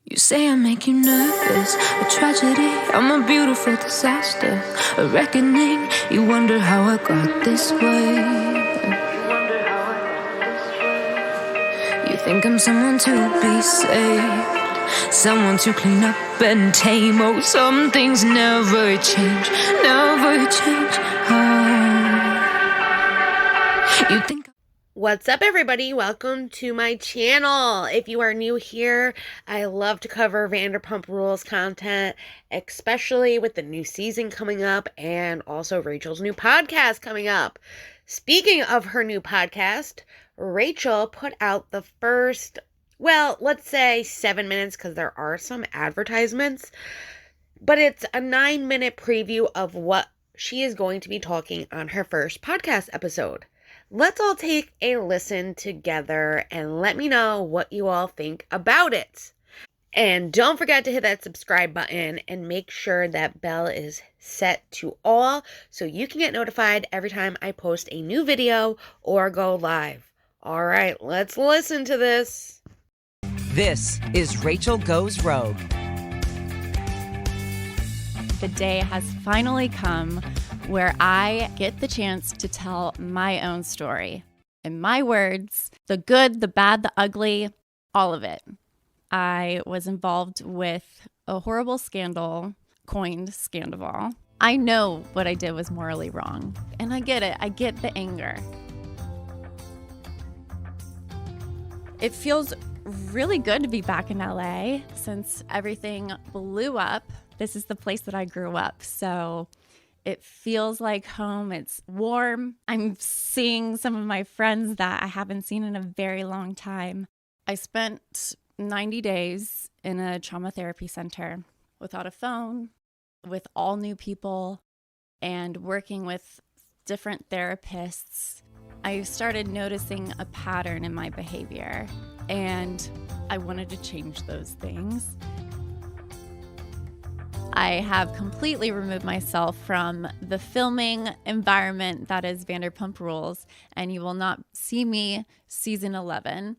You say I make you nervous, a tragedy, I'm a beautiful disaster, a reckoning, you wonder how I got this way. You think I'm someone to be saved, someone to clean up and tame. Oh, some things never change, never change. Oh, you think. What's up, everybody? Welcome to my channel. If you are new here, I love to cover Vanderpump Rules content, especially with the new season coming up and also Rachel's new podcast coming up. Speaking of her new podcast, Rachel put out the first, well, let's say 7 minutes because there are some advertisements, but it's a 9-minute preview of what she is going to be talking on her first podcast episode. Let's all take a listen together and let me know what you all think about it. And don't forget to hit that subscribe button and make sure that bell is set to all so you can get notified every time I post a new video or go live. All right, let's listen to this. This is Rachel Goes Rogue. The day has finally come where I get the chance to tell my own story. In my words, the good, the bad, the ugly, all of it. I was involved with a horrible scandal coined Scandoval. I know what I did was morally wrong, and I get it. I get the anger. It feels really good to be back in LA since everything blew up. This is the place that I grew up, so it feels like home. It's warm. I'm seeing some of my friends that I haven't seen in a very long time. I spent 90 days in a trauma therapy center without a phone, with all new people, and working with different therapists. I started noticing a pattern in my behavior, and I wanted to change those things. I have completely removed myself from the filming environment that is Vanderpump Rules, and you will not see me season 11.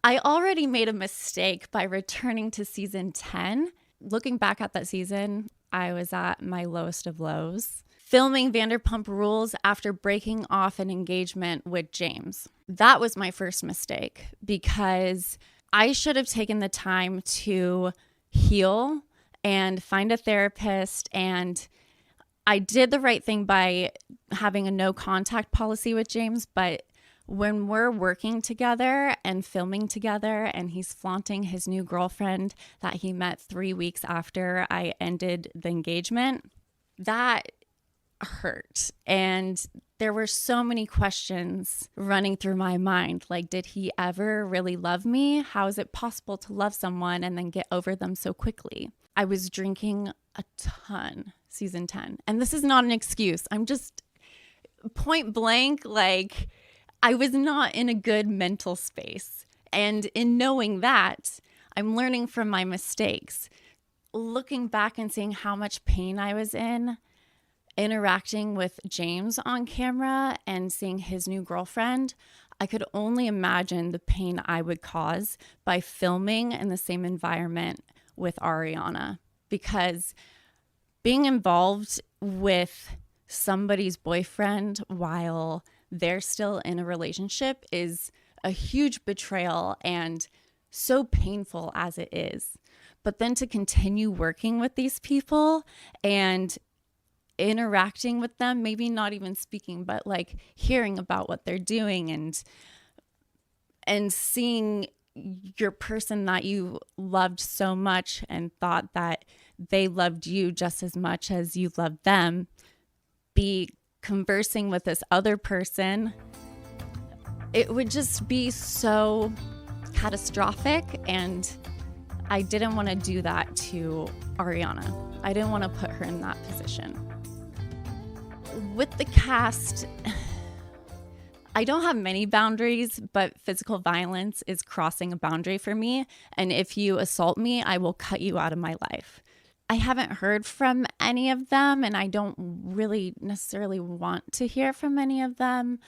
I already made a mistake by returning to season 10. Looking back at that season, I was at my lowest of lows. Filming Vanderpump Rules after breaking off an engagement with James. That was my first mistake because I should have taken the time to heal and find a therapist, and I did the right thing by having a no contact policy with James, but when we're working together and filming together and he's flaunting his new girlfriend that he met 3 weeks after I ended the engagement, that hurt. And there were so many questions running through my mind. Like, did he ever really love me? How is it possible to love someone and then get over them so quickly? I was drinking a ton season 10. And this is not an excuse. I'm just point blank, like, I was not in a good mental space. And in knowing that, I'm learning from my mistakes. Looking back and seeing how much pain I was in, interacting with James on camera and seeing his new girlfriend, I could only imagine the pain I would cause by filming in the same environment with Ariana, because being involved with somebody's boyfriend while they're still in a relationship is a huge betrayal and so painful as it is. But then to continue working with these people and interacting with them, maybe not even speaking, but like hearing about what they're doing and seeing your person that you loved so much and thought that they loved you just as much as you loved them be conversing with this other person, it would just be so catastrophic. And I didn't want to do that to Ariana. I didn't want to put her in that position. With the cast, I don't have many boundaries, but physical violence is crossing a boundary for me. And if you assault me, I will cut you out of my life. I haven't heard from any of them, and I don't really necessarily want to hear from any of them.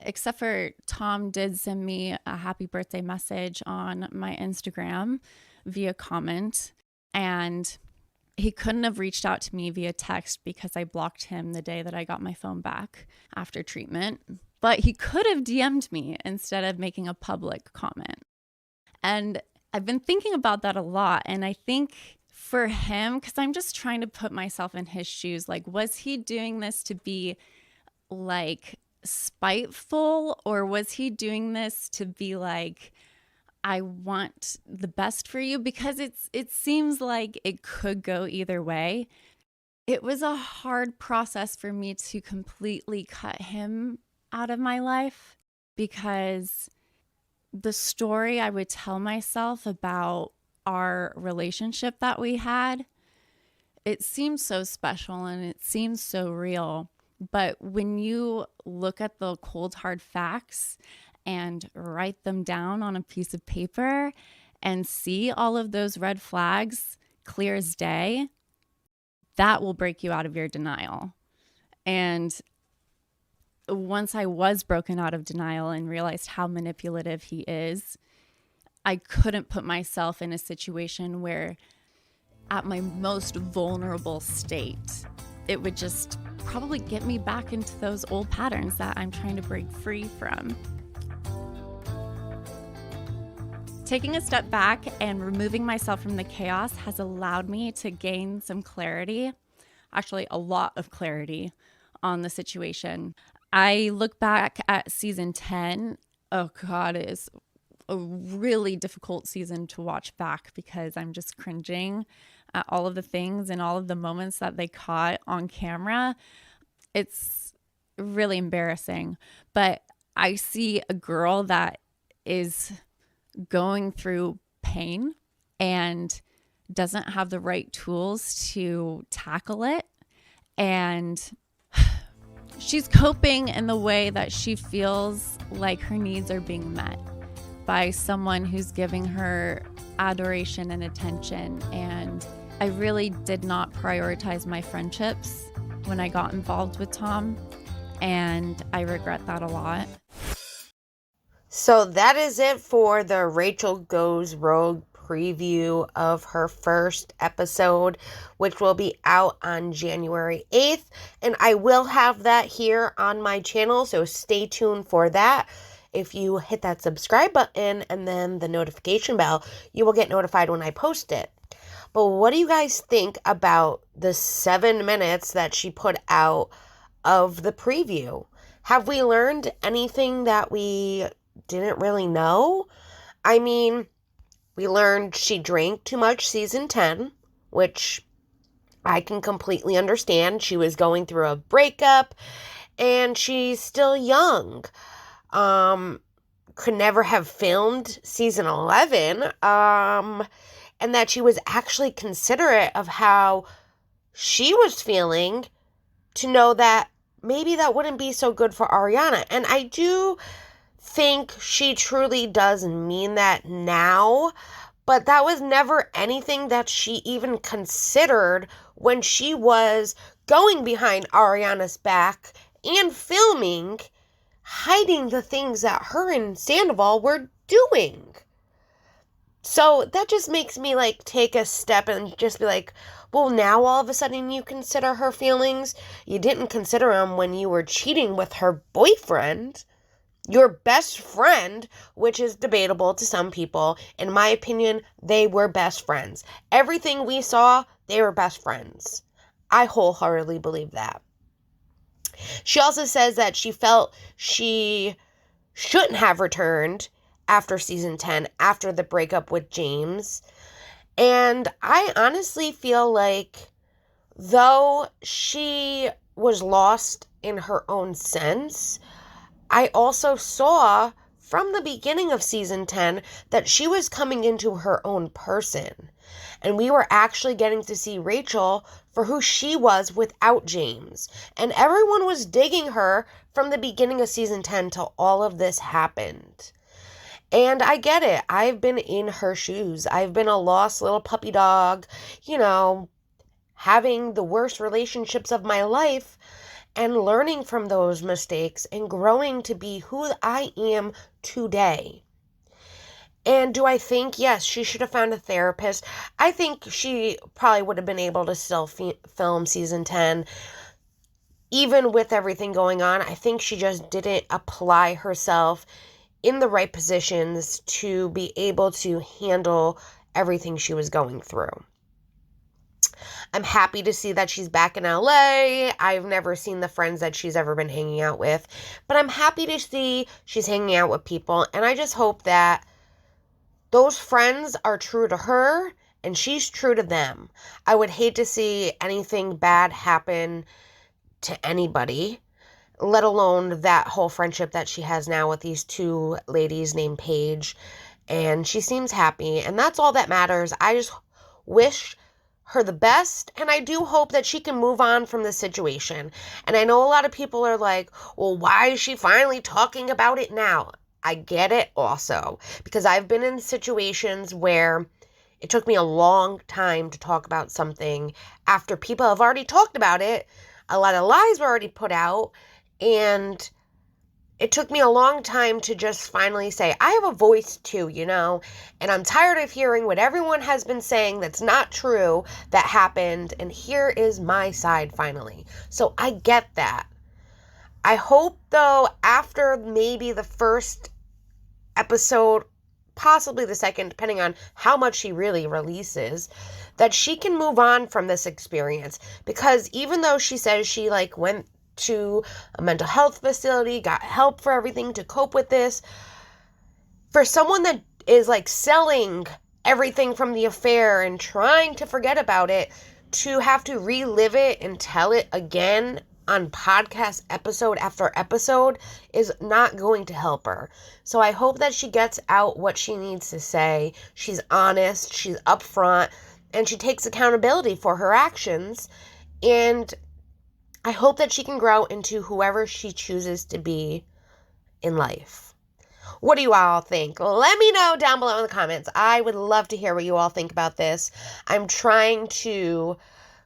except for Tom did send me a happy birthday message on my Instagram via comment, and he couldn't have reached out to me via text because I blocked him the day that I got my phone back after treatment. But he could have DM'd me instead of making a public comment. And I've been thinking about that a lot. And I think for him, because I'm just trying to put myself in his shoes, like, was he doing this to be like spiteful, or was he doing this to be like, I want the best for you? Because it seems like it could go either way. It was a hard process for me to completely cut him out of my life, because the story I would tell myself about our relationship that we had, it seemed so special and it seemed so real. But when you look at the cold hard facts and write them down on a piece of paper and see all of those red flags clear as day, that will break you out of your denial. And once I was broken out of denial and realized how manipulative he is, I couldn't put myself in a situation where at my most vulnerable state, it would just probably get me back into those old patterns that I'm trying to break free from. Taking a step back and removing myself from the chaos has allowed me to gain some clarity, actually a lot of clarity on the situation. I look back at season 10. Oh God, it is a really difficult season to watch back because I'm just cringing at all of the things and all of the moments that they caught on camera. It's really embarrassing. But I see a girl that is going through pain and doesn't have the right tools to tackle it. And she's coping in the way that she feels like her needs are being met by someone who's giving her adoration and attention. And I really did not prioritize my friendships when I got involved with Tom, and I regret that a lot. So that is it for the Rachel Goes Rogue preview of her first episode, which will be out on January 8th. And I will have that here on my channel, so stay tuned for that. If you hit that subscribe button and then the notification bell, you will get notified when I post it. But what do you guys think about the 7 minutes that she put out of the preview? Have we learned anything that we didn't really know? I mean, we learned she drank too much season 10, which I can completely understand. She was going through a breakup and she's still young. Could never have filmed season 11. And that she was actually considerate of how she was feeling, to know that maybe that wouldn't be so good for Ariana. And I do think she truly does mean that now, but that was never anything that she even considered when she was going behind Ariana's back and filming, hiding the things that her and Scandoval were doing. So that just makes me take a step and just be like, well, now all of a sudden you consider her feelings. You didn't consider them when you were cheating with her boyfriend, your best friend, which is debatable to some people. In my opinion, they were best friends. Everything we saw, they were best friends. I wholeheartedly believe that. She also says that she felt she shouldn't have returned after season 10, after the breakup with James. And I honestly feel like, though she was lost in her own sense, I also saw from the beginning of season 10 that she was coming into her own person. And we were actually getting to see Rachel for who she was without James. And everyone was digging her from the beginning of season 10 till all of this happened. And I get it. I've been in her shoes. I've been a lost little puppy dog, having the worst relationships of my life. and learning from those mistakes and growing to be who I am today. And do I think, yes, she should have found a therapist? I think she probably would have been able to still film season 10, even with everything going on. I think she just didn't apply herself in the right positions to be able to handle everything she was going through. I'm happy to see that she's back in LA. I've never seen the friends that she's ever been hanging out with, but I'm happy to see she's hanging out with people, and I just hope that those friends are true to her and she's true to them. I would hate to see anything bad happen to anybody, let alone that whole friendship that she has now with these two ladies named Paige, and she seems happy, and that's all that matters. I just wish her the best, and I do hope that she can move on from this situation. And I know a lot of people are like, well, why is she finally talking about it now? I get it also, because I've been in situations where it took me a long time to talk about something after people have already talked about it. A lot of lies were already put out, and it took me a long time to just finally say, I have a voice too, and I'm tired of hearing what everyone has been saying that's not true that happened, and here is my side finally. So I get that. I hope, though, after maybe the first episode, possibly the second, depending on how much she really releases, that she can move on from this experience. Because even though she says she went to a mental health facility, got help for everything to cope with this, for someone that is selling everything from the affair and trying to forget about it, to have to relive it and tell it again on podcast episode after episode is not going to help her. So I hope that she gets out what she needs to say. She's honest, she's upfront, and she takes accountability for her actions. And I hope that she can grow into whoever she chooses to be in life. What do you all think? Let me know down below in the comments. I would love to hear what you all think about this. I'm trying to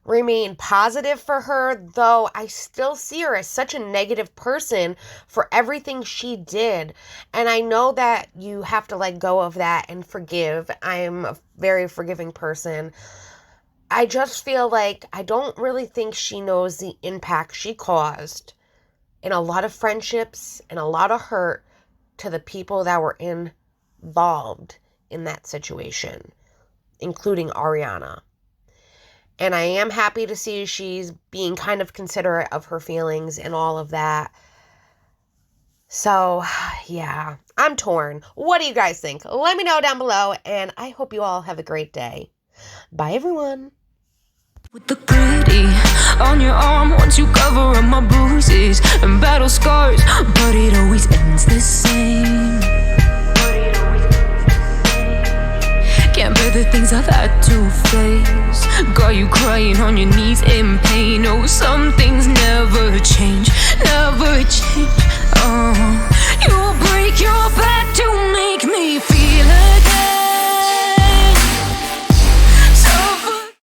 remain positive for her, though I still see her as such a negative person for everything she did. And I know that you have to let go of that and forgive. I'm a very forgiving person. I just feel like I don't really think she knows the impact she caused in a lot of friendships and a lot of hurt to the people that were involved in that situation, including Ariana. And I am happy to see she's being kind of considerate of her feelings and all of that. So, yeah, I'm torn. What do you guys think? Let me know down below, and I hope you all have a great day. Bye, everyone. With the gritty on your arm, once you cover up my bruises and battle scars, but it always ends the same. Can't bear the things I've had to face. Got you crying on your knees in pain. Oh, some things never change, never change.